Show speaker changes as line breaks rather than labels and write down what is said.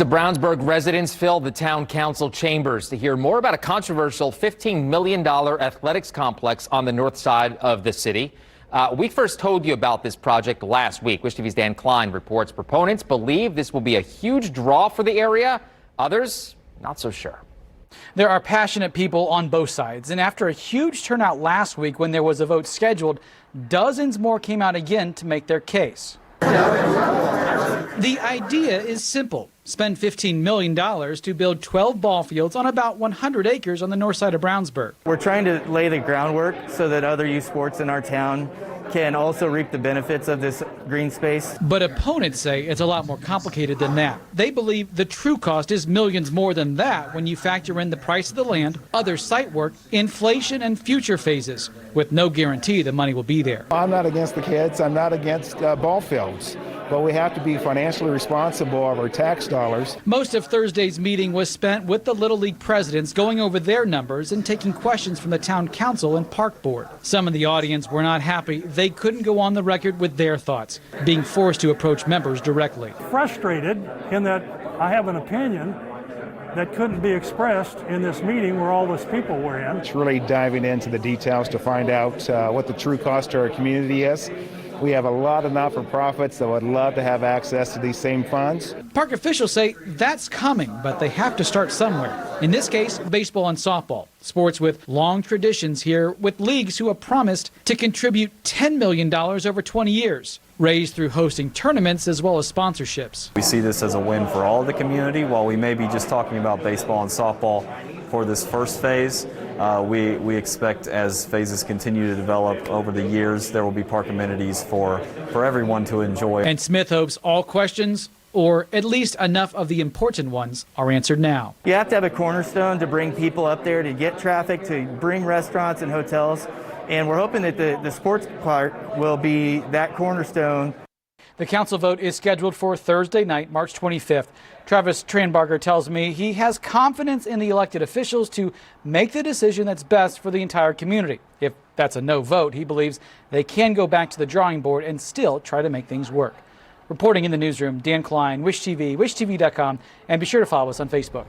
The Brownsburg residents filled the town council chambers to hear more about a controversial $15 million athletics complex on the north side of the city. We first told you about this project last week. Wish TV's Dan Klein reports proponents believe this will be a huge draw for the area. Others, not so sure.
There are passionate people on both sides, and after a huge turnout last week when there was a vote scheduled, dozens more came out again to make their case. The idea is simple. Spend $15 million to build 12 ball fields on about 100 acres on the north side of Brownsburg.
We're trying to lay the groundwork so that other youth sports in our town can also reap the benefits of this green space.
But opponents say it's a lot more complicated than that. They believe the true cost is millions more than that when you factor in the price of the land, other site work, inflation, and future phases, with no guarantee the money will be there.
I'm not against the kids. I'm not against ball fields. But we have to be financially responsible of our tax dollars.
Most of Thursday's meeting was spent with the Little League presidents going over their numbers and taking questions from the town council and park board. Some of the audience were not happy. They couldn't go on the record with their thoughts, being forced to approach members directly.
Frustrated in that I have an opinion that couldn't be expressed in this meeting where all those people were in.
It's really diving into the details to find out what the true cost to our community is. We have a lot of not-for-profits that would love to have access to these same funds.
Park officials say that's coming, but they have to start somewhere. In this case, baseball and softball, sports with long traditions here, with leagues who have promised to contribute $10 million over 20 years, raised through hosting tournaments as well as sponsorships.
We see this as a win for all of the community. While we may be just talking about baseball and softball for this first phase, we expect as phases continue to develop over the years, there will be park amenities for everyone to enjoy.
And Smith hopes all questions, or at least enough of the important ones, are answered now.
You have to have a cornerstone to bring people up there, to get traffic, to bring restaurants and hotels. And we're hoping that the sports park will be that cornerstone.
The council vote is scheduled for Thursday night, March 25th. Travis Tranbarger tells me he has confidence in the elected officials to make the decision that's best for the entire community. If that's a no vote, he believes they can go back to the drawing board and still try to make things work. Reporting in the newsroom, Dan Klein, Wish TV, wishtv.com, and be sure to follow us on Facebook.